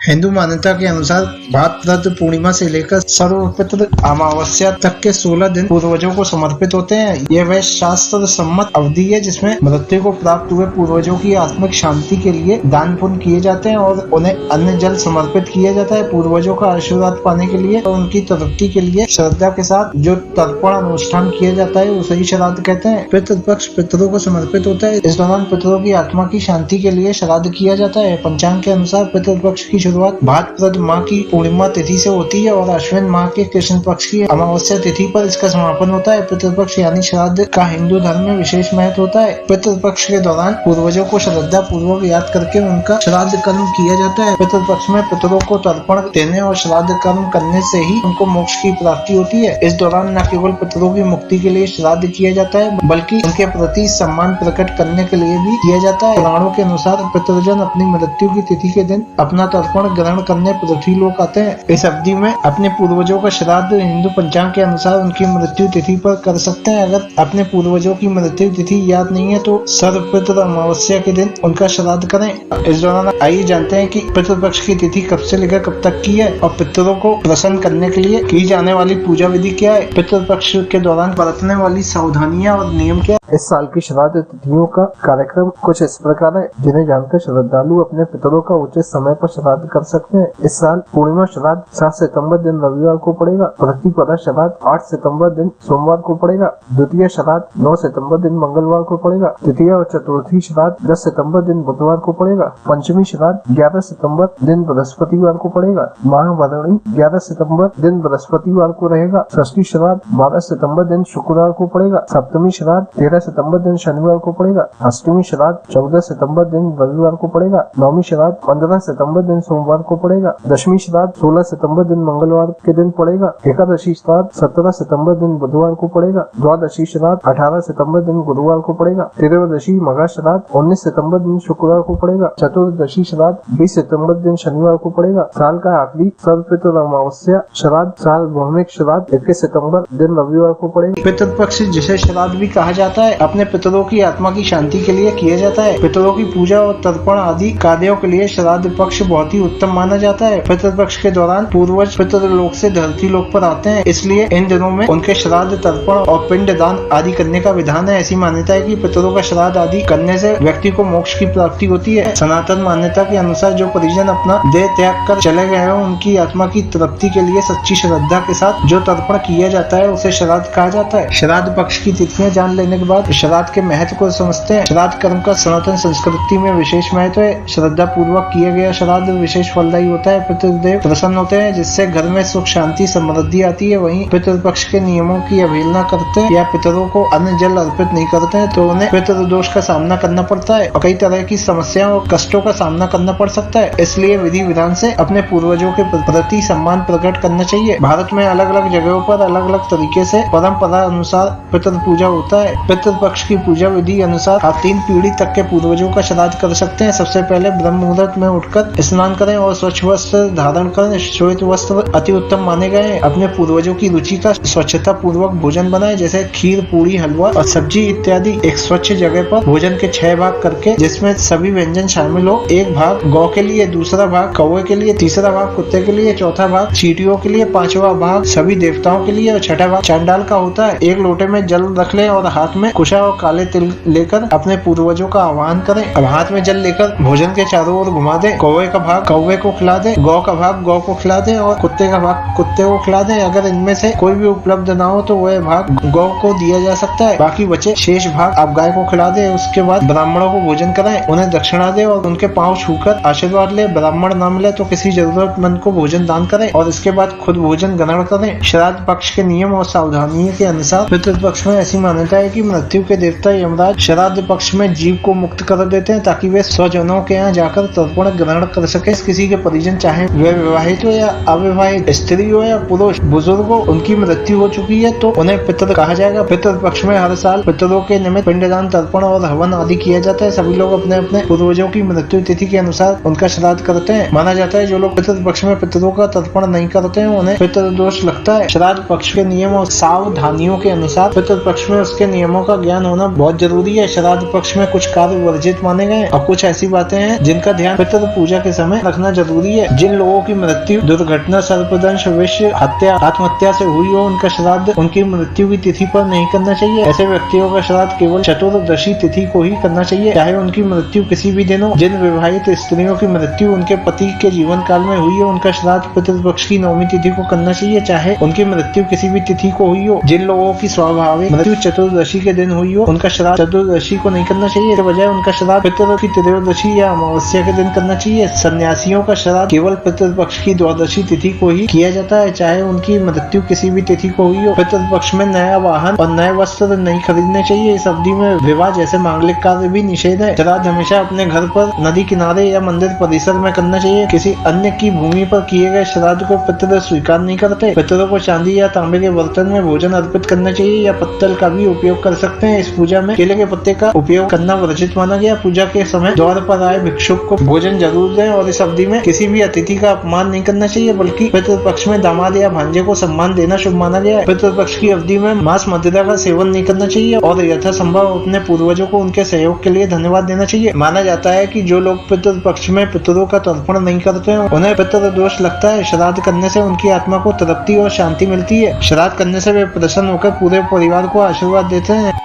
हिंदू मान्यता के अनुसार भाद्रपद पूर्णिमा से लेकर सर्वपितृ अमावस्या तक के 16 दिन पूर्वजों को समर्पित होते हैं। यह वह शास्त्र सम्मत अवधि है जिसमें मृत्यु को प्राप्त हुए पूर्वजों की आत्मिक शांति के लिए दान पुण्य किए जाते हैं और उन्हें अन्न जल समर्पित किया जाता है। पूर्वजों का आशीर्वाद पाने के लिए और उनकी तृप्ति के लिए श्रद्धा के साथ जो तर्पण अनुष्ठान किया जाता है उसे ही श्राद्ध कहते हैं। पितृपक्ष पितरों को समर्पित होता है। इस दौरान पितरों की आत्मा की शांति के लिए श्राद्ध किया जाता है। पंचांग के अनुसार पितृपक्ष की शुरुआत भाद्रपद माह की पूर्णिमा तिथि से होती है और अश्विन माह के कृष्ण पक्ष की अमावस्या तिथि पर इसका समापन होता है। पितृपक्ष यानी श्राद्ध का हिंदू धर्म में विशेष महत्व होता है। पितृपक्ष के दौरान पूर्वजों को श्रद्धा पूर्वक याद करके उनका श्राद्ध कर्म किया जाता है। पितृपक्ष में पितरों को तर्पण देने और श्राद्ध कर्म करने से ही उनको मोक्ष की प्राप्ति होती है। इस दौरान न केवल पितरों की मुक्ति के लिए श्राद्ध किया जाता है बल्कि उनके प्रति सम्मान प्रकट करने के लिए भी किया जाता है। पुराणों के अनुसार पितृजन अपनी मृत्यु की तिथि के दिन अपना तर्पण ग्रहण करने पृथ्वी लोक आते हैं। इस अवधि में अपने पूर्वजों का श्राद्ध हिंदू पंचांग के अनुसार उनकी मृत्यु तिथि पर कर सकते हैं। अगर अपने पूर्वजों की मृत्यु तिथि याद नहीं है तो सर्वपितृ अमावस्या के दिन उनका श्राद्ध करें। इस दौरान आइए जानते हैं कि पितृपक्ष की तिथि कब से लेकर कब तक की है और पितरों को प्रसन्न करने के लिए की जाने वाली पूजा विधि क्या है। पितृपक्ष के दौरान बरतने वाली सावधानियां और नियम क्या। इस साल की श्राद्ध तिथियों का कार्यक्रम कुछ इस प्रकार है जिन्हें जानकर श्रद्धालु अपने पितरों का उचित समय पर श्राद्ध कर सकते हैं। इस साल पूर्णिमा श्राद्ध 7 सितंबर दिन रविवार को पड़ेगा। प्रतिपदा श्राद्ध 8 सितंबर दिन सोमवार को पड़ेगा। द्वितीय श्राद्ध 9 सितंबर दिन मंगलवार को पड़ेगा। तृतीय और चतुर्थी श्राद्ध 10 सितंबर दिन बुधवार को पड़ेगा। पंचमी श्राद्ध 11 सितंबर दिन बृहस्पतिवार को पड़ेगा। महाभरणी 11 सितंबर दिन बृहस्पतिवार को रहेगा। षष्ठी श्राद्ध 12 सितंबर दिन शुक्रवार को पड़ेगा। सप्तमी श्राद्ध 13 सितंबर दिन शनिवार को पड़ेगा। अष्टमी श्राद्ध 14 सितंबर दिन रविवार को पड़ेगा। नौवीं श्राद्ध 15 सितंबर दिन सोमवार को पड़ेगा। दशमी श्राद्ध 16 सितंबर दिन मंगलवार के दिन पड़ेगा। एकादशी श्राद्ध 17 सितंबर दिन बुधवार को पड़ेगा। द्वादशी श्राद्ध 18 सितंबर दिन गुरुवार को पड़ेगा। त्रयोदशी मघा श्राद्ध 19 सितंबर दिन शुक्रवार को पड़ेगा। चतुर्दशी श्राद्ध 20 सितंबर दिन शनिवार को पड़ेगा। साल का आखिरी सर्वपितृ अमावस्या श्राद्ध सार्वभौमिक श्राद्ध 21 सितंबर दिन रविवार को पड़ेगा। पितृपक्ष जिसे श्राद्ध भी कहा जाता है अपने पितरों की आत्मा की शांति के लिए किया जाता है। पितरों की पूजा और तर्पण आदि कार्यों के लिए श्राद्ध पक्ष बहुत ही उत्तम माना जाता है। पितृपक्ष के दौरान पूर्वज पितृलोक से धरती लोक पर आते हैं, इसलिए इन दिनों में उनके श्राद्ध तर्पण और पिंड दान आदि करने का विधान है। ऐसी मान्यता है कि पितरों का श्राद्ध आदि करने से व्यक्ति को मोक्ष की प्राप्ति होती है। सनातन मान्यता के अनुसार जो परिजन अपना देह त्याग कर चले गए हो उनकी आत्मा की तृप्ति के लिए सच्ची श्रद्धा के साथ जो तर्पण किया जाता है उसे श्राद्ध कहा जाता है। श्राद्ध पक्ष की तिथियां जान लेने के बाद श्राद्ध के महत्व को समझते हैं। श्राद्ध कर्म का सनातन संस्कृति में विशेष महत्व है। श्रद्धा पूर्वक किया गया श्राद्ध विशेष फलदायी होता है। पितृदेव प्रसन्न होते हैं जिससे घर में सुख शांति समृद्धि आती है। वहीं पितृपक्ष के नियमों की अवहेलना करते हैं या पितरों को अन्न जल अर्पित नहीं करते हैं तो उन्हें पितृदोष का सामना करना पड़ता है और कई तरह की समस्याओं और कष्टों का सामना करना पड़ सकता है। इसलिए विधि विधान से अपने पूर्वजों के प्रति सम्मान प्रकट करना चाहिए। भारत में अलग अलग जगहों पर अलग अलग तरीके से परंपरा अनुसार पितृ पूजा होता है। पितृपक्ष की पूजा विधि अनुसार आप 3 पीढ़ी तक के पूर्वजों का श्राद्ध कर सकते हैं। सबसे पहले ब्रह्म मुहूर्त में उठकर स्नान करें और स्वच्छ वस्त्र धारण करें। श्वेत वस्त्र अति उत्तम माने गए हैं। अपने पूर्वजों की रुचि का स्वच्छता पूर्वक भोजन बनाएं, जैसे खीर, पूरी, हलवा और सब्जी इत्यादि। एक स्वच्छ जगह पर भोजन के 6 भाग करके जिसमें सभी व्यंजन शामिल हो। एक भाग गौ के लिए, दूसरा भाग कौवे के लिए, तीसरा भाग कुत्ते के लिए, चौथा भाग चींटियों के लिए, 5वां भाग सभी देवताओं के लिए और 6ठा भाग चांडाल का होता है। एक लोटे में जल रख लें और हाथ में कुशा और काले तिल लेकर अपने पूर्वजों का आह्वान करें। अब हाथ में जल लेकर भोजन के चारों ओर घुमा दें। कौवे का भाग कौवे को खिला दें, गौ का भाग गौ को खिला दें और कुत्ते का भाग कुत्ते को खिला दें। अगर इनमें से कोई भी उपलब्ध ना हो तो वह भाग गौ को दिया जा सकता है। बाकी बचे शेष भाग आप गाय को खिला दें। उसके बाद ब्राह्मणों को भोजन कराएं, उन्हें दक्षिणा दें और उनके पांव छूकर आशीर्वाद ले। ब्राह्मण न मिले तो किसी जरूरतमंद को भोजन दान करें और इसके बाद खुद भोजन ग्रहण करें। श्राद्ध पक्ष के नियम और सावधानियों के अनुसार पितृपक्ष में ऐसी मान्यता है कि मृत्यु के देवता यमराज श्राद्ध पक्ष में जीव को मुक्त कर देते हैं ताकि वे स्वजनों के यहाँ जाकर तर्पण ग्रहण कर सके। किसी के परिजन चाहे वे विवाहित हो या अविवाहित, स्त्री हो या पुरुष, बुजुर्ग हो, उनकी मृत्यु हो चुकी है तो उन्हें पितृ कहा जाएगा। पितृपक्ष में हर साल पितरों के निमित्त पिंडदान, तर्पण और हवन आदि किया जाता है। सभी लोग अपने अपने पूर्वजों की मृत्यु तिथि के अनुसार उनका श्राद्ध करते हैं। माना जाता है जो लोग पितृपक्ष में पितरों का तर्पण नहीं करते हैं उन्हें पितृदोष लगता है। श्राद्ध पक्ष के नियम और सावधानियों के अनुसार पितृपक्ष में उसके नियमों का ज्ञान होना बहुत जरूरी है। श्राद्ध पक्ष में कुछ कार्य वर्जित माने गए और कुछ ऐसी बातें हैं जिनका ध्यान पितृ पूजा के समय रखना जरूरी है। जिन लोगों की मृत्यु दुर्घटना, सर्पदंश, विष हत्या, आत्महत्या से हुई हो, उनका श्राद्ध उनकी मृत्यु की तिथि पर नहीं करना चाहिए। ऐसे व्यक्तियों का श्राद्ध केवल चतुर्दशी तिथि को ही करना चाहिए, चाहे उनकी मृत्यु किसी भी दिन हो। जिन विवाहित स्त्रियों की मृत्यु उनके पति के जीवन काल में हुई हो, उनका श्राद्ध पितृपक्ष की नवमी तिथि को करना चाहिए, चाहे उनकी मृत्यु किसी भी तिथि को हुई हो। जिन लोगों की स्वाभाविक मृत्यु चतुर्दशी के दिन हुई हो, उनका श्राद्ध चतुर्दशी को नहीं करना चाहिए, इसके बजाय उनका श्राद्ध पितृ की त्रयोदशी या अमावस्या के दिन करना चाहिए। सन्यासियों का श्राद्ध केवल पितृपक्ष की द्वादशी तिथि को ही किया जाता है, चाहे उनकी मृत्यु किसी भी तिथि को हुई हो। पितृपक्ष में नया वाहन और नए वस्त्र नहीं खरीदने चाहिए। इस अवधि में विवाह जैसे मांगलिक कार्य भी निषेध है। श्राद्ध हमेशा अपने घर पर, नदी किनारे या मंदिर परिसर में करना चाहिए। किसी अन्य की भूमि पर किए गए श्राद्ध को पितृ स्वीकार नहीं करते। पितरों को चांदी या तांबे के बर्तन में भोजन अर्पित करना चाहिए या पत्तल का भी उपयोग कर सकते हैं। इस पूजा में केले के पत्ते का उपयोग करना वर्जित माना गया। पूजा के समय द्वार पर आए भिक्षुक को भोजन जरूर दें और इस अवधि में किसी भी अतिथि का अपमान नहीं करना चाहिए, बल्कि पितृपक्ष में दामाद या भांजे को सम्मान देना शुभ माना गया है। पितृपक्ष की अवधि में मांस मदिरा का सेवन नहीं करना चाहिए और यथासंभव अपने पूर्वजों को उनके सहयोग के लिए धन्यवाद देना चाहिए। माना जाता है कि जो लोग पितृपक्ष में पितरों का तर्पण नहीं करते हैं, उन्हें पितृ दोष लगता है। श्राद्ध करने से उनकी आत्मा को तृप्ति और शांति मिलती है। श्राद्ध करने से वे प्रसन्न होकर पूरे परिवार को आशीर्वाद देते हैं।